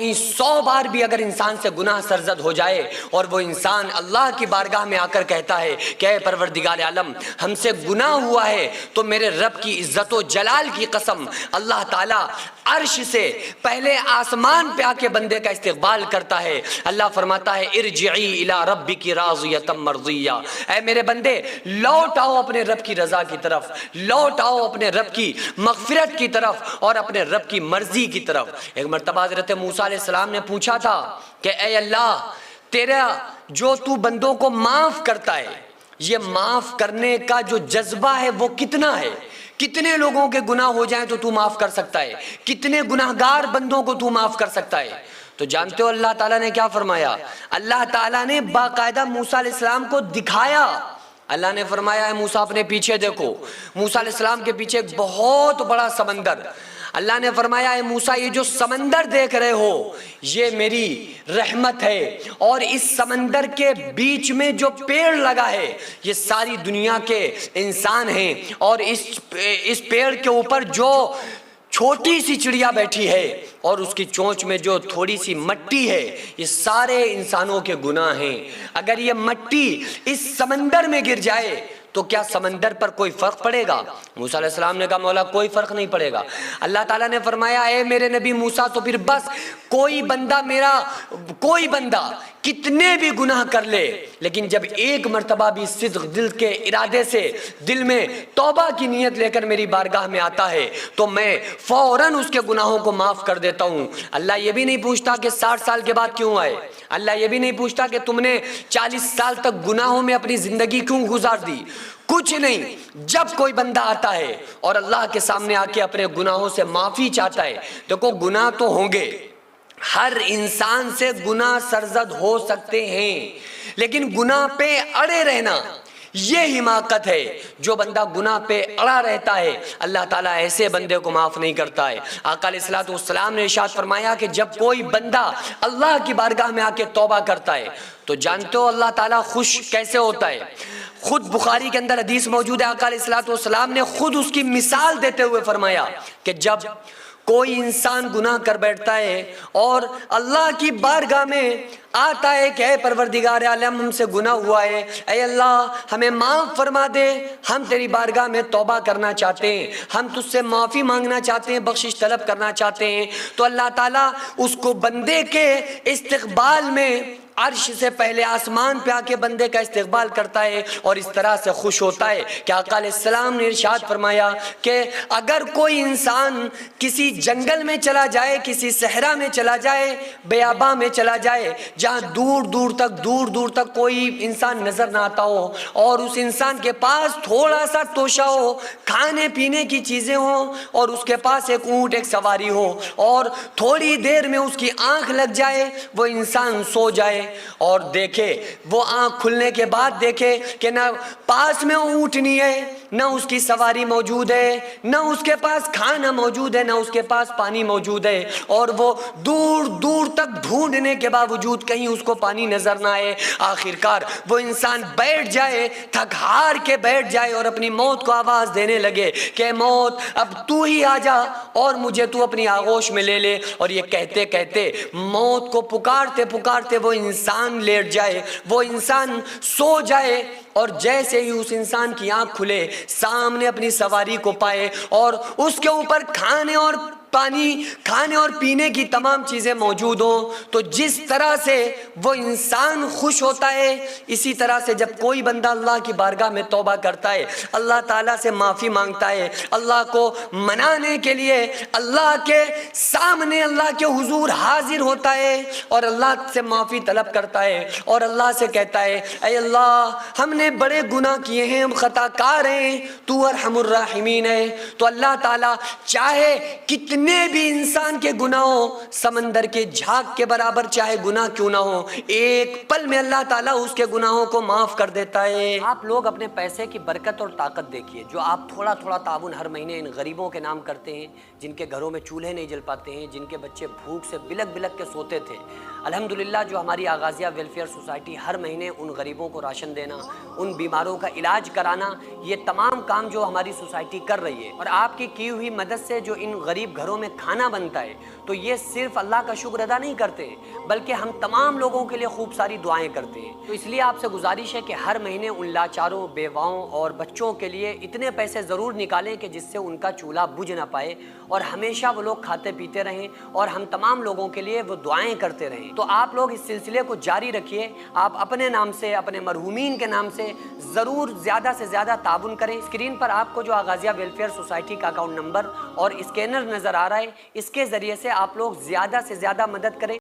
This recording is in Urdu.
کہیں 100 بار بھی اگر انسان سے گناہ سرزد ہو جائے اور وہ انسان اللہ کی بارگاہ میں آ کر کہتا ہے کہ اے پروردگار عالم ہم سے گناہ ہوا ہے، تو میرے رب کی عزت و جلال کی قسم اللہ تعالیٰ عرش سے پہلے آسمان پہ آ کے بندے کا استقبال کرتا ہے۔ اللہ فرماتا ہے ارجعی الی ربک راضیۃ مرضیہ، اے میرے بندے لوٹ آؤ اپنے رب کی رضا کی طرف، لوٹ آؤ اپنے رب کی مغفرت کی طرف اور اپنے رب کی مرضی کی طرف۔ ایک مرتبہ حضرت موسیٰ علیہ السلام نے پوچھا تھا کہ اے اللہ تیرا جو تو بندوں کو معاف کرتا ہے، یہ معاف کرنے کا جو جذبہ ہے وہ کتنا ہے؟ کتنے لوگوں کے گناہ ہو جائیں تو تو معاف کر سکتا ہے؟ کتنے گناہگار بندوں کو تو معاف کر سکتا ہے؟ تو جانتے ہو اللہ تعالیٰ نے کیا فرمایا؟ اللہ تعالیٰ نے باقاعدہ موسیٰ علیہ السلام کو دکھایا۔ اللہ نے فرمایا اے موسیٰ اپنے پیچھے دیکھو۔ موسیٰ علیہ السلام کے پیچھے ایک بہت بڑا سمندر۔ اللہ نے فرمایا اے موسیٰ یہ جو سمندر دیکھ رہے ہو یہ میری رحمت ہے، اور اس سمندر کے بیچ میں جو پیڑ لگا ہے یہ ساری دنیا کے انسان ہیں، اور اس پیڑ کے اوپر جو چھوٹی سی چڑیا بیٹھی ہے اور اس کی چونچ میں جو تھوڑی سی مٹی ہے یہ سارے انسانوں کے گناہ ہیں۔ اگر یہ مٹی اس سمندر میں گر جائے تو کیا سمندر پر کوئی فرق پڑے گا؟ موسیٰ علیہ السلام نے کہا مولا کوئی فرق نہیں پڑے گا۔ اللہ تعالیٰ نے فرمایا اے میرے نبی موسیٰ تو پھر بس کوئی بندہ کتنے بھی گناہ کر لے لیکن جب ایک مرتبہ بھی صدق دل کے ارادے سے دل میں توبہ کی نیت لے کر میری بارگاہ میں آتا ہے تو میں فوراً اس کے گناہوں کو معاف کر دیتا ہوں۔ اللہ یہ بھی نہیں پوچھتا کہ 60 سال کے بعد کیوں آئے، اللہ یہ بھی نہیں پوچھتا کہ تم نے 40 سال تک گناہوں میں اپنی زندگی کیوں گزار دی، کچھ نہیں۔ جب کوئی بندہ آتا ہے اور اللہ کے سامنے آ کے اپنے گناہوں سے معافی چاہتا ہے، دیکھو گناہ تو ہوں گے، ہر انسان سے گناہ سرزد ہو سکتے ہیں، لیکن گناہ پہ اڑے رہنا یہ حماقت ہے۔ جو بندہ گناہ پہ اڑا رہتا ہے اللہ تعالیٰ ایسے بندے کو معاف نہیں کرتا ہے۔ آقا علیہ الصلوۃ والسلام نے ارشاد فرمایا کہ جب کوئی بندہ اللہ کی بارگاہ میں آ کے توبہ کرتا ہے تو جانتے ہو اللہ تعالیٰ خوش کیسے ہوتا ہے؟ خود بخاری کے اندر حدیث موجود ہے، آقا علیہ الصلوۃ والسلام نے خود اس کی مثال دیتے ہوئے فرمایا کہ جب کوئی انسان گناہ کر بیٹھتا ہے اور اللہ کی بارگاہ میں آتا ہے کہ اے پروردگار عالم ہم سے گناہ ہوا ہے، اے اللہ ہمیں معاف فرما دے، ہم تیری بارگاہ میں توبہ کرنا چاہتے ہیں، ہم تجھ سے معافی مانگنا چاہتے ہیں، بخشش طلب کرنا چاہتے ہیں، تو اللہ تعالیٰ اس کو بندے کے استقبال میں عرش سے پہلے آسمان پہ آ کے بندے کا استقبال کرتا ہے اور اس طرح سے خوش ہوتا ہے کہ آقا علیہ السلام نے ارشاد فرمایا کہ اگر کوئی انسان کسی جنگل میں چلا جائے، کسی صحرا میں چلا جائے، بیاباں میں چلا جائے جہاں دور دور تک کوئی انسان نظر نہ آتا ہو اور اس انسان کے پاس تھوڑا سا توشہ ہو، کھانے پینے کی چیزیں ہوں اور اس کے پاس ایک اونٹ ایک سواری ہو اور تھوڑی دیر میں اس کی آنکھ لگ جائے، وہ انسان سو جائے اور دیکھے، وہ آنکھ کھلنے کے بعد دیکھے کہ نہ پاس میں اونٹنی ہے، نہ اس کی سواری موجود ہے، نہ اس کے پاس کھانا موجود ہے، نہ اس کے پاس پانی موجود ہے، اور وہ دور تک ڈھونڈنے کے باوجود کہیں اس کو پانی نظر نہ آئے، آخرکار وہ انسان بیٹھ جائے، تھک ہار کے بیٹھ جائے اور اپنی موت کو آواز دینے لگے کہ موت اب تو ہی آ جا اور مجھے تو اپنی آغوش میں لے لے، اور یہ کہتے کہتے موت کو پکارتے وہ انسان لیٹ جائے، وہ انسان سو جائے، اور جیسے ہی اس انسان کی آنکھ کھلے سامنے اپنی سواری کو پائے اور اس کے اوپر کھانے اور پینے کی تمام چیزیں موجود ہوں، تو جس طرح سے وہ انسان خوش ہوتا ہے اسی طرح سے جب کوئی بندہ اللہ کی بارگاہ میں توبہ کرتا ہے، اللہ تعالیٰ سے معافی مانگتا ہے، اللہ کو منانے کے لیے اللہ کے سامنے اللہ کے حضور حاضر ہوتا ہے اور اللہ سے معافی طلب کرتا ہے اور اللہ سے کہتا ہے اے اللہ ہم نے بڑے گناہ کیے ہیں، ہم خطا کار ہیں، تو ارحم الراحمین ہے، تو اللہ تعالیٰ چاہے کتنے بھی انسان کے گناہوں سمندر کے جھاگ کے برابر چاہے گناہ کیوں نہ ہو، ایک پل میں اللہ تعالیٰ اس کے گناہوں کو معاف کر دیتا ہے۔ آپ لوگ اپنے پیسے کی برکت اور طاقت دیکھیے، جو آپ تھوڑا تعاون ہر مہینے ان غریبوں کے نام کرتے ہیں، جن کے گھروں میں چولہے نہیں جل پاتے ہیں، جن کے بچے بھوک سے بلک کے سوتے تھے، الحمدللہ جو ہماری آغازیہ ویلفیئر سوسائٹی ہر مہینے ان غریبوں کو راشن دینا، ان بیماروں کا علاج کرانا، یہ تمام کام جو ہماری سوسائٹی کر رہی ہے، اور آپ کی ہوئی مدد سے جو ان غریب گھروں گھروں میں کھانا بنتا ہے تو یہ صرف اللہ کا شکر ادا نہیں کرتے بلکہ ہم تمام لوگوں کے لیے خوب ساری دعائیں کرتے ہیں۔ تو اس لیے آپ سے گزارش ہے کہ ہر مہینے ان لاچاروں، بیواؤں اور بچوں کے لیے اتنے پیسے ضرور نکالیں کہ جس سے ان کا چولہا بجھ نہ پائے اور ہمیشہ وہ لوگ کھاتے پیتے رہیں اور ہم تمام لوگوں کے لیے وہ دعائیں کرتے رہیں۔ تو آپ لوگ اس سلسلے کو جاری رکھیے، آپ اپنے نام سے، اپنے مرحومین کے نام سے ضرور زیادہ سے زیادہ تعاون کریں۔ اسکرین پر آپ کو جو آغازیہ ویلفیئر سوسائٹی کا اکاؤنٹ نمبر اور اسکینر نظر آ رہا ہے، اس کے ذریعے سے آپ لوگ زیادہ سے زیادہ مدد کریں۔